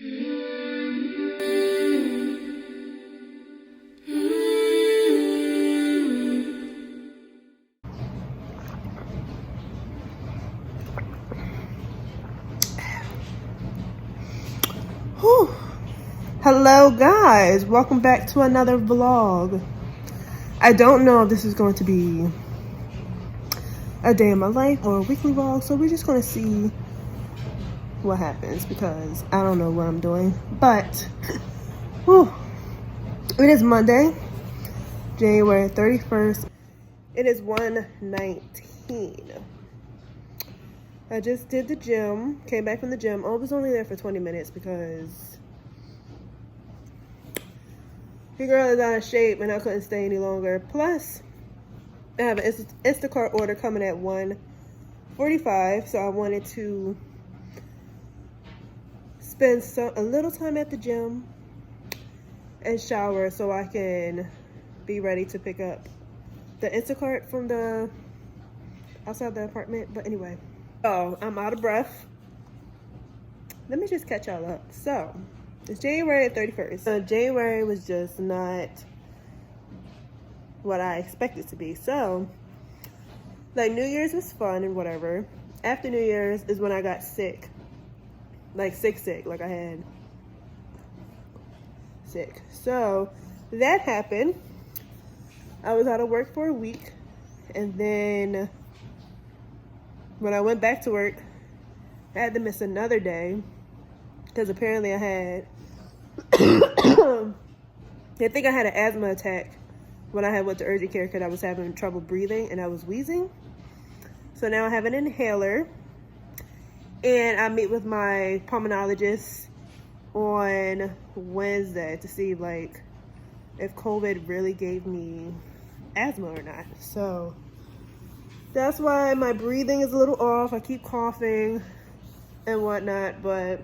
Whew. Hello guys, welcome back to another vlog. I don't know if this is going to be a day in my life or a weekly vlog, so we're just going to see what happens because I don't know what I'm doing. But whew, it is Monday, January 31st. It is 1:19. I just did the gym, came back from the gym. I was only there for 20 minutes because your girl is out of shape and I couldn't stay any longer. Plus, I have an Instacart order coming at 1:45, so I wanted to spend a little time at the gym and shower so I can be ready to pick up the Instacart from the outside the apartment. But anyway. Oh, I'm out of breath. Let me just catch y'all up. So, it's January 31st. January was just not what I expected to be. So, like, New Year's was fun and whatever. After New Year's is when I got sick. Like, sick. Like, I had sick. So, that happened. I was out of work for a week. And then when I went back to work, I had to miss another day because apparently I had, I think I had an asthma attack when I went to urgent care because I was having trouble breathing and I was wheezing. So now I have an inhaler and I meet with my pulmonologist on Wednesday to see like if COVID really gave me asthma or not. So that's why my breathing is a little off. I keep coughing and whatnot, but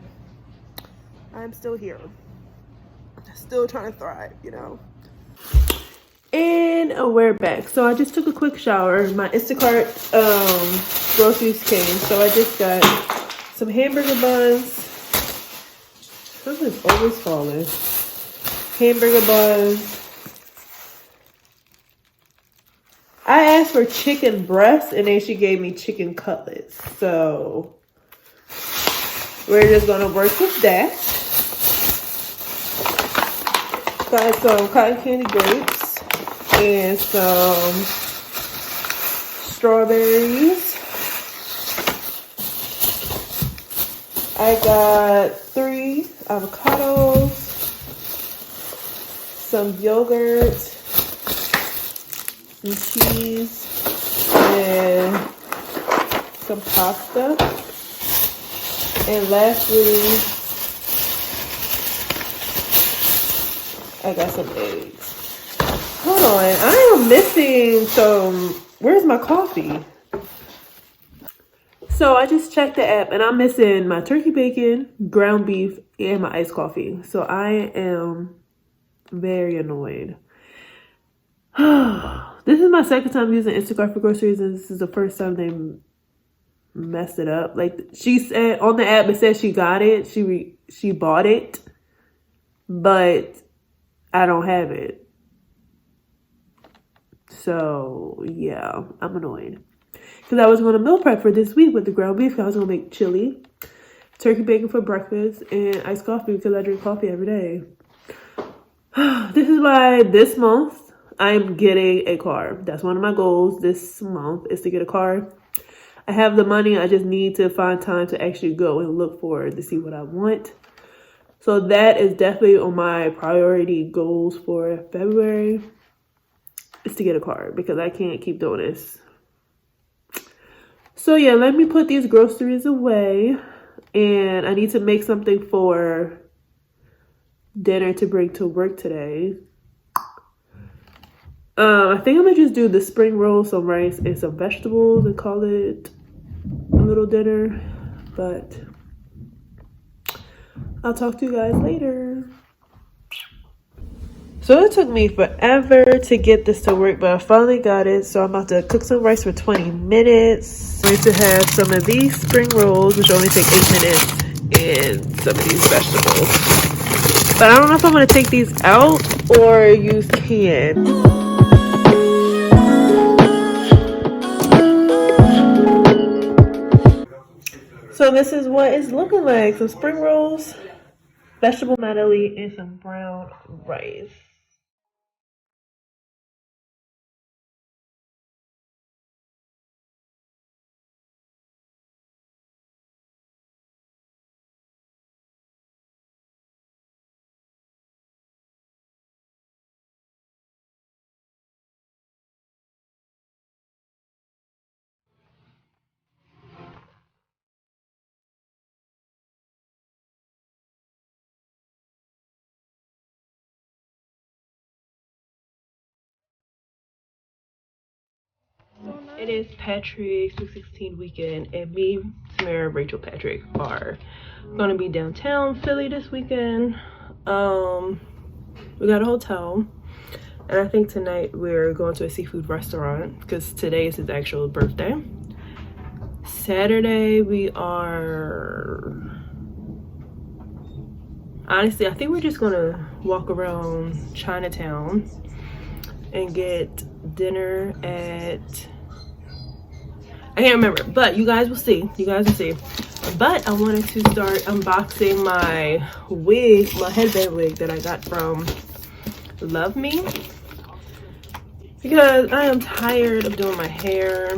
I'm still here. Still trying to thrive, you know. And we're back. So I just took a quick shower. My Instacart groceries came. So I just got some hamburger buns. Something's always falling. Hamburger buns. I asked for chicken breast and then she gave me chicken cutlets. So we're just gonna work with that. Got some cotton candy grapes and some strawberries. I got 3 avocados, some yogurt, cheese, and some pasta. And lastly, I got some eggs. Hold on, I am missing some. Where's my coffee? So I just checked the app and I'm missing my turkey bacon, ground beef, and my iced coffee. So I am very annoyed. This is my second time using Instacart for groceries, and this is the first time they messed it up. Like she said on the app, it said she got it, she bought it, but I don't have it. So yeah, I'm annoyed because I was going to meal prep for this week with the ground beef. I was going to make chili, turkey bacon for breakfast, and iced coffee because I drink coffee every day. This is why this month I'm getting a car. That's one of my goals this month is to get a car. I have the money. I just need to find time to actually go and look for it to see what I want. So that is definitely on my priority goals for February is to get a car because I can't keep doing this. So yeah, let me put these groceries away and I need to make something for dinner to bring to work today. I think I'm gonna just do the spring roll, some rice, and some vegetables and call it a little dinner. But I'll talk to you guys later. So it took me forever to get this to work, but I finally got it. So I'm about to cook some rice for 20 minutes. I'm going to have some of these spring rolls, which only take 8 minutes. and some of these vegetables. But I don't know if I'm gonna take these out or use canned. So this is what it's looking like. Some spring rolls, vegetable medley, and some brown rice. It is Patrick's 616 weekend, and me, Samara, Rachel, Patrick are gonna be downtown Philly this weekend. We got a hotel, and I think tonight we're going to a seafood restaurant because today is his actual birthday. Saturday we are, honestly, I think we're just gonna walk around Chinatown and get dinner at, I can't remember, but you guys will see. You guys will see. But I wanted to start unboxing my wig, my headband wig that I got from LuvMe, because I am tired of doing my hair.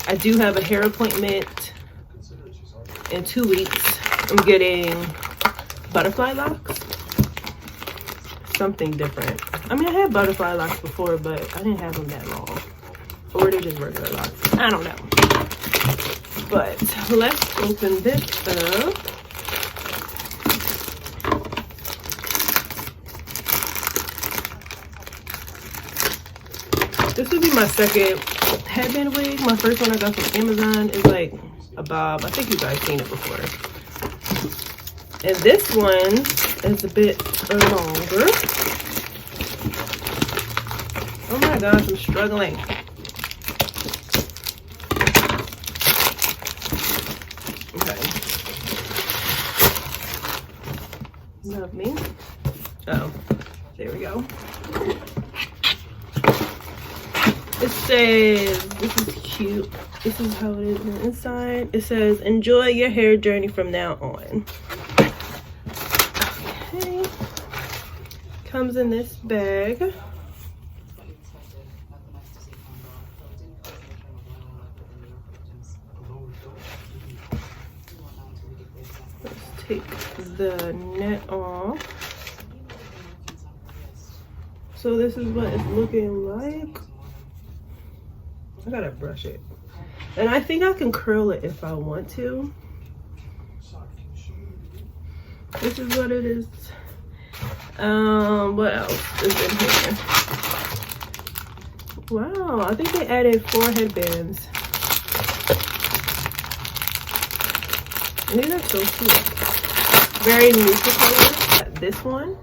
I do have a hair appointment in 2 weeks. I'm getting butterfly locks. Something different. I mean, I had butterfly locks before, but I didn't have them that long. Or they're just regular locks. I don't know. But let's open this up. This would be my second headband wig. My first one I got from Amazon is like a bob. I think you guys seen it before. And this one is a bit longer. Oh my gosh, I'm struggling. LuvMe. Oh, there we go. It says, this is cute. This is how it is on the inside. It says, enjoy your hair journey from now on. Okay. Comes in this bag. Let's take the net off. So this is what it's looking like. I gotta brush it, and I think I can curl it if I want to. This is what it is. What else is in here? Wow, I think they added 4 headbands, and these are so cute. Very neutral color. This one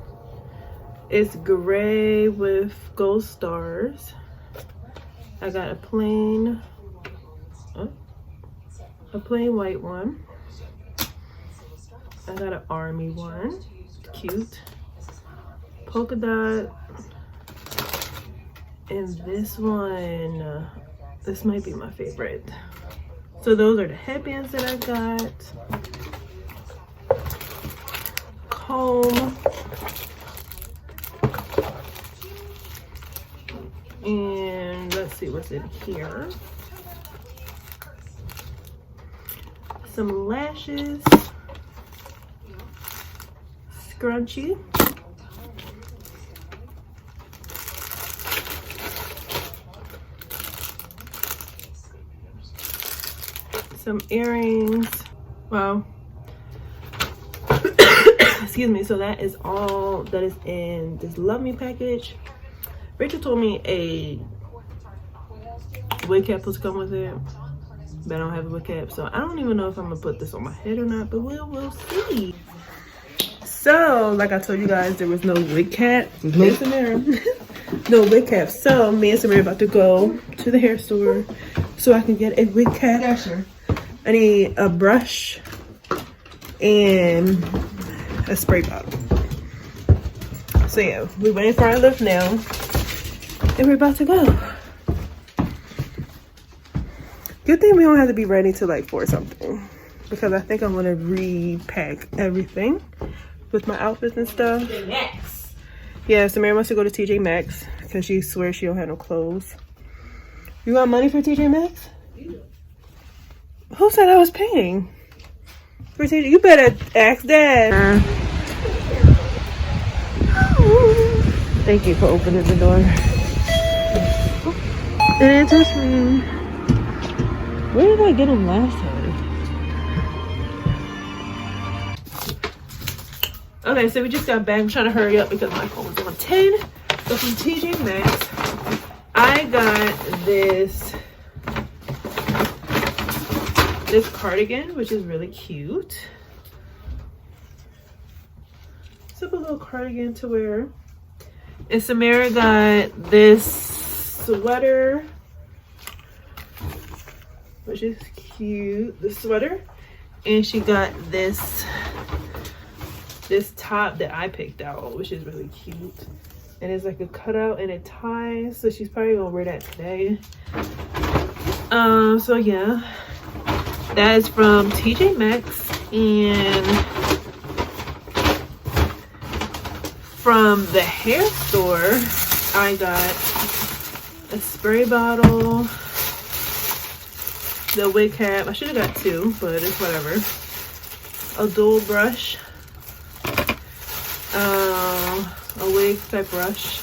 is gray with gold stars. I got a plain white one. I got an army one, cute. Polka dot. And this one, this might be my favorite. So those are the headbands that I got. Comb. And let's see what's in here. Some lashes, scrunchie, some earrings. Wow. Excuse me. So that is all that is in this LuvMe package. Rachel told me a wig cap was come with it, but I don't have a wig cap, so I don't even know if I'm gonna put this on my head or not, but we'll see. So, like I told you guys, there was no wig cap. No wig cap. So, me and Samira are about to go to the hair store so I can get a wig cap. Yeah, sure. I need a brush and a spray bottle. So yeah, we're waiting for our lift now, and we're about to go. Good thing we don't have to be ready till like 4 something, because I think I'm gonna repack everything with my outfits and stuff. TJ Maxx. Yeah, Samara wants to go to TJ Maxx because she swears she don't have no clothes. You got money for TJ Maxx? Who said I was paying for TJ? You better ask Dad. Thank you for opening the door. It didn't touch me. Where did I get them last time? Okay, so we just got back. I'm trying to hurry up because my phone was on 10. So from TJ Maxx, I got this cardigan, which is really cute. Simple little cardigan to wear. And Samara got this sweater, which is cute. The sweater. And she got this top that I picked out, which is really cute. And it's like a cutout and it ties, so she's probably gonna wear that today. So yeah, that is from TJ Maxx. And from the hair store, I got a spray bottle, the wig cap. I should have got 2, but it's whatever. A dual brush, a wig type brush,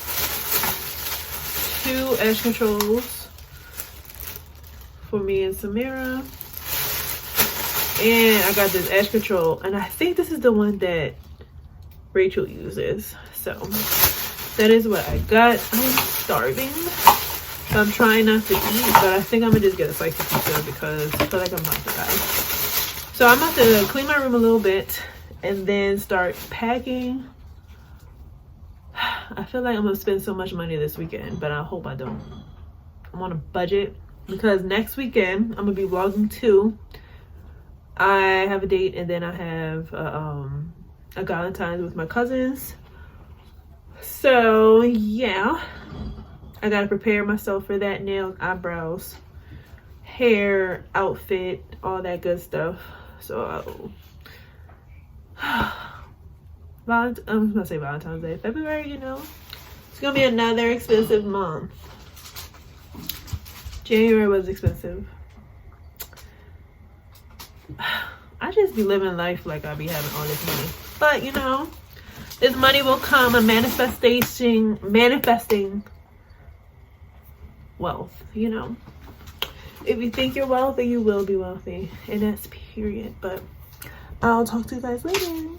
2 edge controls for me and Samara, and I got this edge control, and I think this is the one that Rachel uses. So that is what I got. I'm starving, so I'm trying not to eat, but I think I'm gonna just get a slice of pizza because I feel like I'm about to die. So I'm about to clean my room a little bit and then start packing. I feel like I'm gonna spend so much money this weekend, but I hope I don't. I'm on a budget because next weekend I'm gonna be vlogging too. I have a date, and then I have a Valentine's with my cousins. So yeah, I gotta prepare myself for that. Nails, eyebrows, hair, outfit, all that good stuff. So I'm gonna say Valentine's Day, February, you know, it's gonna be another expensive month. January was expensive. I just be living life like I be having all this money, but you know, this money will come. I'm manifesting wealth. You know, if you think you're wealthy, you will be wealthy, and that's period. But I'll talk to you guys later.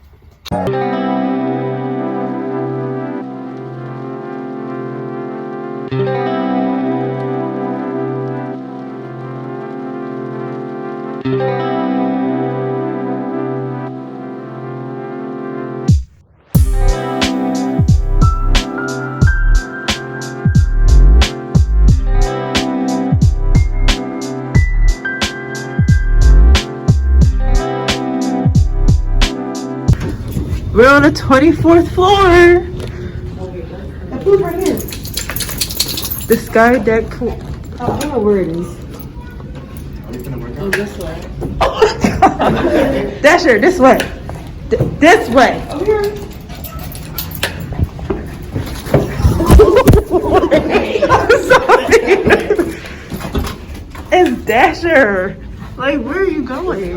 We're on the 24th floor. Who's right here? The sky deck. Oh, I don't know where it is. Oh, this way. Dasher, this way. This way. Over here. I'm sorry. It's Dasher. Like, where are you going?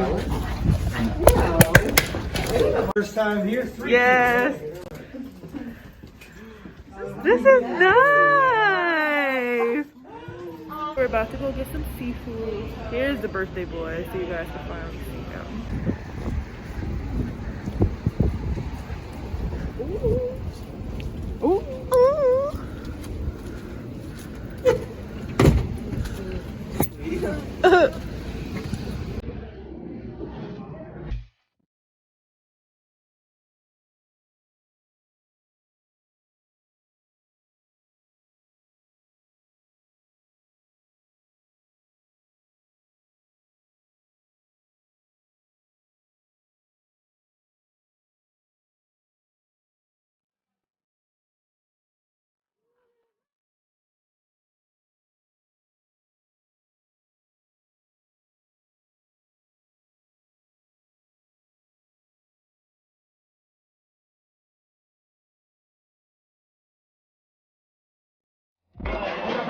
First time here. Yes. This is nice. We're about to go get some seafood. Here's the birthday boy, so you guys can finally see him. Ooh. Ooh. Ooh.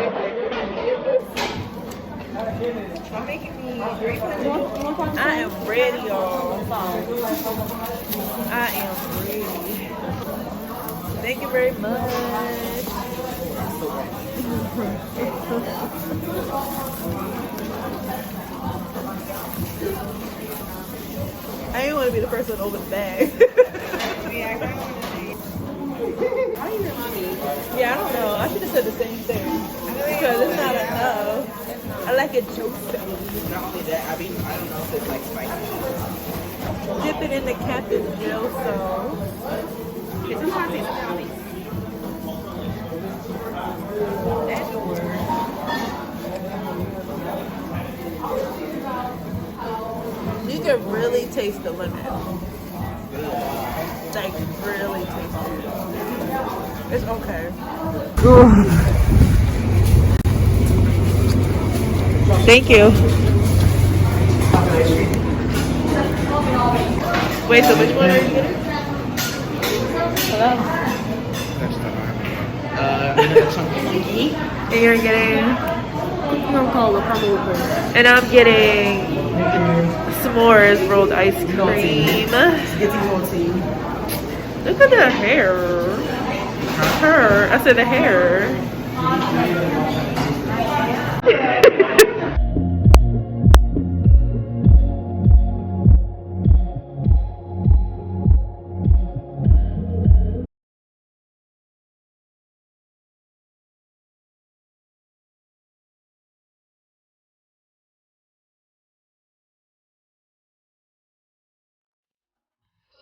I am ready, y'all. I am ready. Thank you very much. I didn't want to be the first one to open the bag. Yeah, I don't know. I should have said the same thing. Because it's not enough. I like it juicy. Not only that, I don't know if it's like spicy. Dip it in the captain's gel sauce. You can really taste the lemon. Like, really taste it. It's okay. Thank you. Wait, so which one are you getting? Hello? And you're getting... And I'm getting s'mores rolled ice cream. Look at the hair. I said the hair.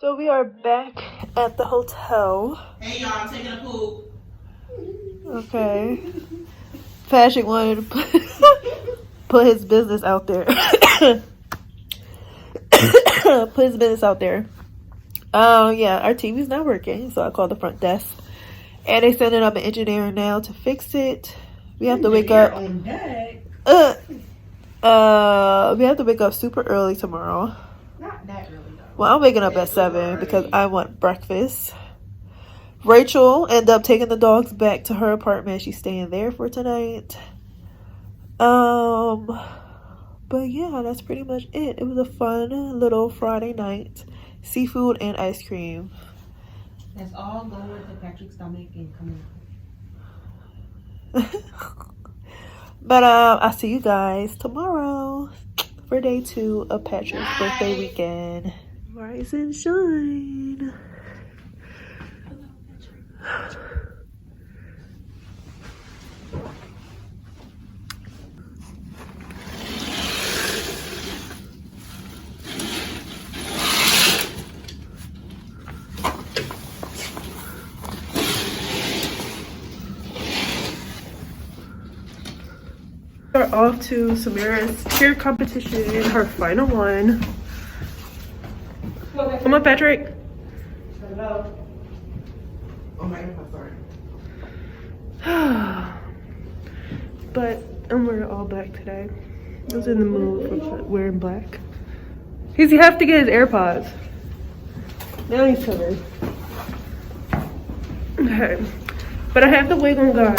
So we are back at the hotel. Hey y'all, I'm taking a poop. Okay. Patrick wanted to put his business out there. Put his business out there. Yeah, our TV's not working, so I called the front desk. And they sending up an engineer now to fix it. We have to wake up. We have to wake up super early tomorrow. Not that early though. Well, I'm waking up at 7 because I want breakfast. Rachel ended up taking the dogs back to her apartment. She's staying there for tonight. But yeah, that's pretty much it. It was a fun little Friday night. Seafood and ice cream. That's all going to Patrick's stomach and coming out. But I'll see you guys tomorrow for day 2 of Patrick's birthday weekend. Rise and shine. We're off to Samira's cheer competition, her final one. Come on, Patrick. Hello. Oh my God, sorry. But I'm wearing all black today. I was in the mood for wearing black. You have to get his AirPods. Now he's covered. Okay. But I have the wig on, guys.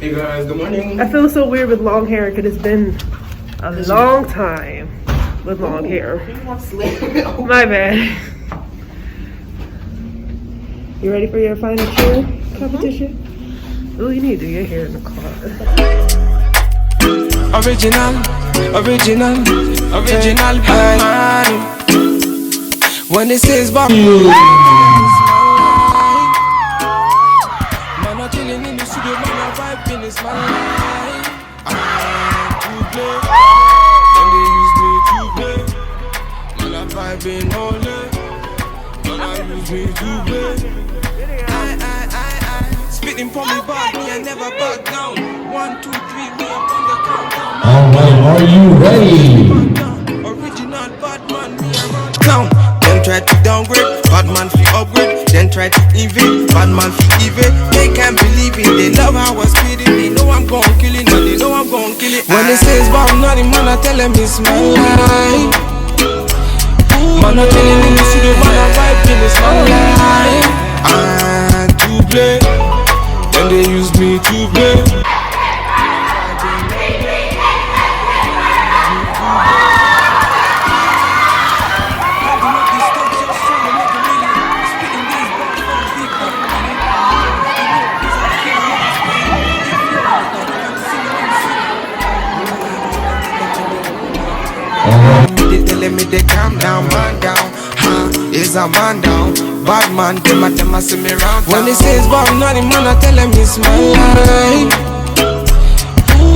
Hey guys, good morning. I feel so weird with long hair because it's been a long time with long hair. My bad. You ready for your final cheer competition? Oh, you need to do your hair in the car. Original Batman. When it says Bob, man, I'm chilling in the studio, man, I'm vibing, it's my life. To play, when they use me to play, man, I'm vibing all day, man, I use me to play. I spitting for me bad, me I never back down. 1, 2, 3, me up on the countdown. Alright, are you ready? Original Batman, me a run clown. Them try to downgrade, Batman fi upgrade. Then try to evade, Batman fi evade. They can't believe it, they love how I spit it. They know I'm gon' kill it, and they know I'm gon' kill it. When they says Bob not the man, I tell them it's my life. Man, I tell them in the studio, man, I vibing, it's my life. And to play, then they use me to play. is a man down. Bad man, them a see me round. When they say it's bad, not the man, I tell them it's my life.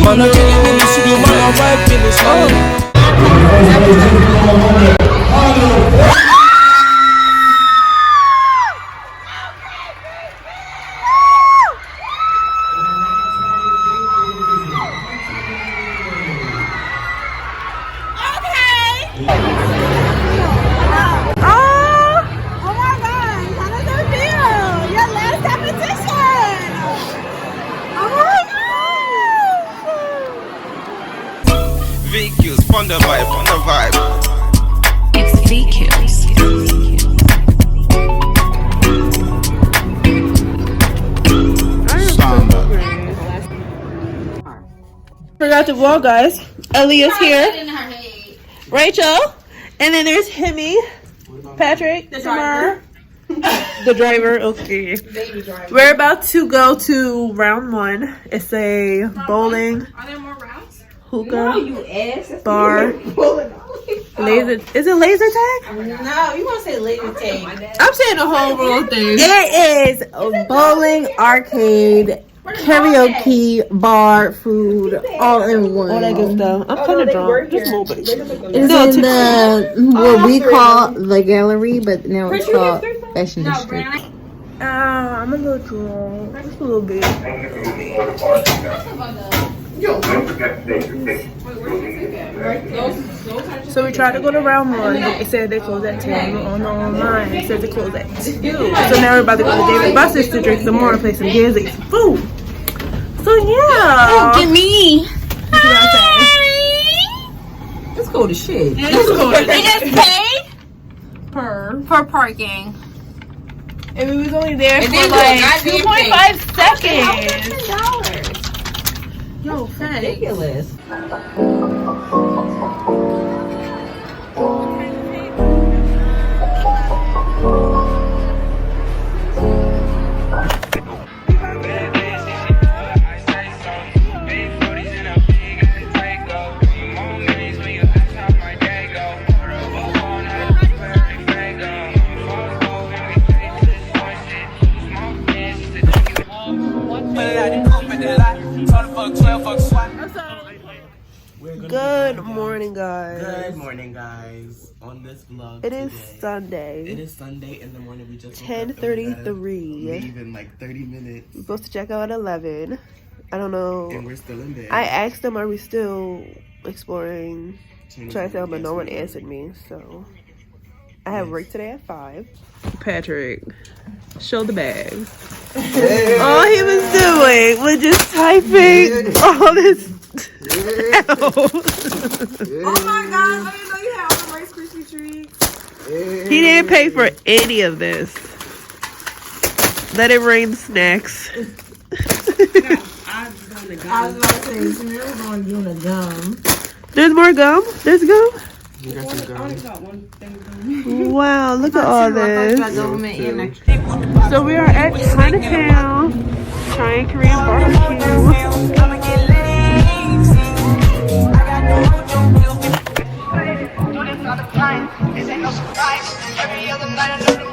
Man, I tell them in the studio, man, I vibe in the sound. VQ's on the vibe, on the vibe. It's VQ's. Forgot to vlog, guys. Ellie is here. Rachel. And then there's Himmy. Patrick. Tamar. The driver. Okay. We're about to go to round 1. It's a bowling. Are there more rounds? Hookah. Bar. Laser. Is it laser tag? No, you want to say laser tag. I'm saying the whole wrong thing. It is a bowling, arcade, karaoke, bar, food, all in one. All that good stuff. I'm kind of drunk. Just a little bit. It's in the what we call the gallery, but now it's called Fashion District. I'm a little drunk. Just a little bit. So we tried to go to round 1. It said they closed at 10. We're on the online. It said they closed at 2. So now we're about to go to David Buster's to drink some more and play some games and eat some food. So yeah. Look at me. Let's go to shit. It is paid per parking. And we was only there for then like go, 2.5 seconds. Yo, fat. Ridiculous. Good morning, guys. Good morning, guys. On this vlog It is today, Sunday. It is Sunday in the morning. We just 10:33. leave in like 30 minutes. We're supposed to check out at 11. I don't know. And we're still in bed. I asked them, are we still exploring Chinatown, but no one answered me. So I have work today at 5. Patrick, show the bag. All he was doing was just typing all this. Oh my god, let me know you have all the Rice Krispie treats. He didn't pay for any of this. Let it rain snacks. I was about to say, Samira's going to do the gum. There's more gum? There's gum? You got some gum. Wow, look at all this. So we are at Chinatown, trying Korean barbecue. This ain't no surprise. Every other night I know the